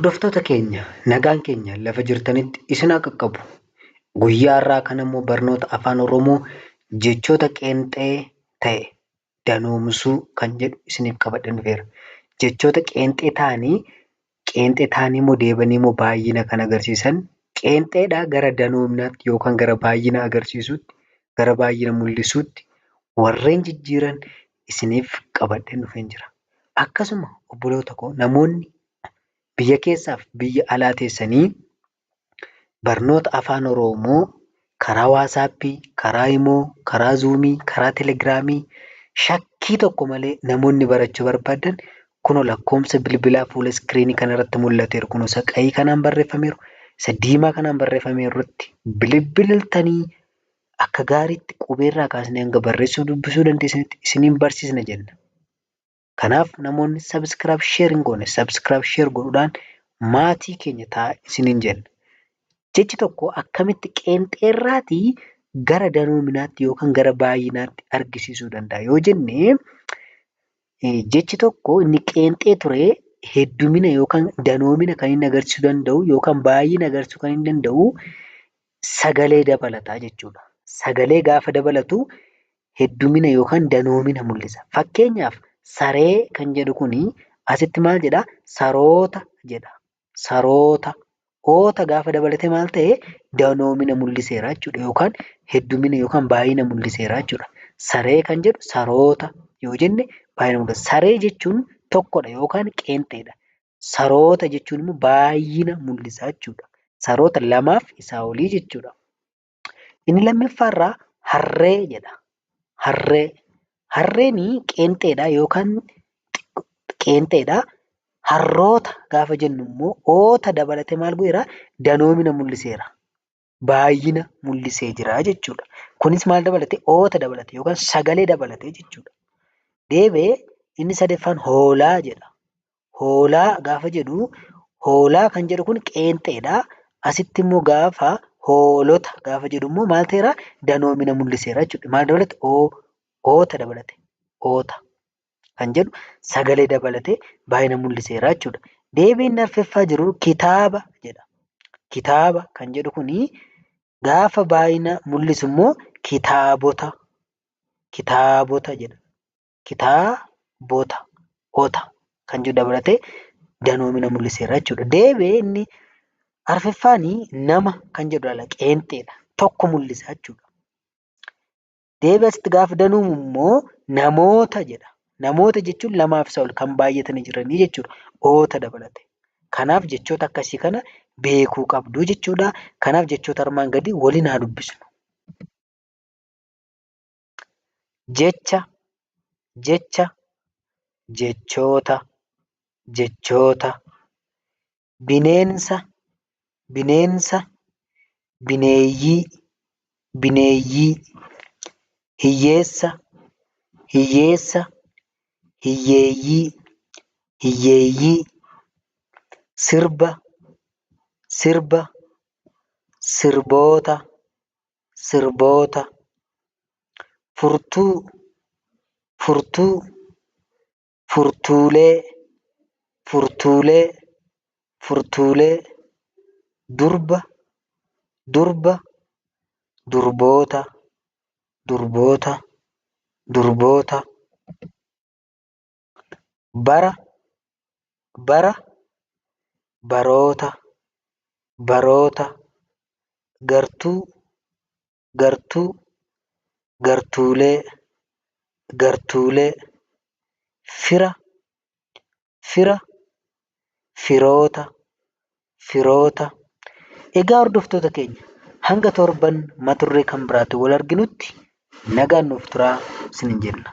Hordoftoota keenya nagaan keenya lafa jirtanitti isin haa qaqqabu. Guyyaa har'aa kana immoo barnoota afaan Oromoo jechoota qeenxee ta'e danoomsuu kan jedhu isiniif qabadhee dhufeera. Jechoota qeenxee ta'anii immoo deebanii immoo baay'ina kan agarsiisan qeenxeedhaa gara danoominaatti yookaan gara baay'ina agarsiisuutti, gara baay'ina mul'isuutti warreen jijjiiran isiniif qabadheen dhufeen jira. Akkasuma obboloota koo namoonni biyya keessaaf biyya alaa teessanii barnoota afaan Oromoo karaa Waasaappii, karaa Imoo, karaa Zuumii, karaa Telegiraamii shakkii tokko malee namoonni barachuu barbaadan kunoo lakkoofsa bilbilaa fuula iskiriinii kanarratti mul'ateeru. Kunoo isa qa'ii kanaan barreeffameeru, isa diimaa kanaan barreeffameeru irratti bilbiltanii akka gaariitti qubeerraa kaasnee hanga barreessuu dubbisuu dandeessanitti isiniin barsiisna jenna. Kanaaf namoonni sabiskiraayib sheer hin goone sabiskiraayib sheer godhuudhaan maatii keenya ta'a isiniin jenna. Jechi tokko akkamitti qeenxeerraatii gara danoominaatti yookaan gara baay'inaatti argisiisuu danda'a yoo jennee jechi tokko inni qeenxee ture heddumina yookaan danoomina kan inni agarsiisuu danda'u yookaan baay'ina agarsiisuu kan inni danda'u sagalee dabalataa jechuudha. Sagalee gaafa dabalatu heddumina yookaan danoomina mul'isa. Fakkeenyaaf saree kan jedhu kuni asitti maal jedhaa? Saroota jedha. Saroota. Oota gaafa dabalate maal ta'ee? Danoomina mul'iseera jechuudha yookaan heddumina yookaan baay'ina mul'iseera jechuudha. Saree kan jedhu saroota yoo jenne baay'ina mul'isa. Saree jechuun tokkodha yookaan qeenxeedha. Saroota jechuun immoo baay'ina mul'isa jechuudha. Saroota lamaaf isaa olii jechuudha. Inni lammaffaarraa harree jedha. Harree. Harreenii qeenxeedha yookaan qeenxeedha. Harroota gaafa jennu immoo oota dabalatee maal godheeraa? Danoomina mul'iseera. Baay'ina mul'isee jira jechuudha. Kunis maal dabalate? Oota dabalate yookaan sagalee dabalate jechuudha. Deebi'ee inni sadaffaan hoolaa jedha. Hoolaa gaafa jedhu hoolaa kan jedhu kun qeenxeedha. Asitti immoo gaafa hoolota gaafa jedhu immoo maal ta'eeraa? Danoomina mul'iseera jechuudha. Maal dabalate? Oota dabalate. Oota kan jedhu sagalee dabalatee baay'ina mul'iseera jechuudha. Deebiin arfeffaa jiru kitaaba jedha. Kitaaba kan jedhu kunii gaafa baay'ina mul'isu immoo kitaabota. Kitaabota jedha. Kitaabota. Ota kan jedhu dabalatee danoomina mul'iseera jechuudha. Deebi'ee inni arfeffaanii nama kan jedhu dhala qeenxeedha. Tokko mul'isa jechuudha. Deebi'ee asitti gaafa danoomu immoo namoota jedha. Namoota jechuun lamaaf isa ol kan baay'atanii jiranii jechuudha. Oota dabalate. Kanaaf jechoota akkasii kana beekuu qabdu jechuudha. Kanaaf jechoota armaan gadii waliin haa dubbisnu. Jecha, jecha, jechoota, jechoota. Bineensa, bineensa, bineeyyii, bineeyyii. Hiyyeessa, hiyyeessa, hiyyeeyyii, hiyyeeyyii. Sirba, sirba, sirboota, sirboota. Furtuu, furtuu, furtuulee, furtuulee, furtuulee. Durba, durba, durboota, durboota, durboota. Bara, bara, baroota, baroota. Gartuu, gartuu, gartuulee, gartuulee. Fira, fira, firoota, firoota. Egaa hordoftoota keenya hanga torban mata duree kan biraatti wal arginutti nagaan nuuf turaa isiniin jenna.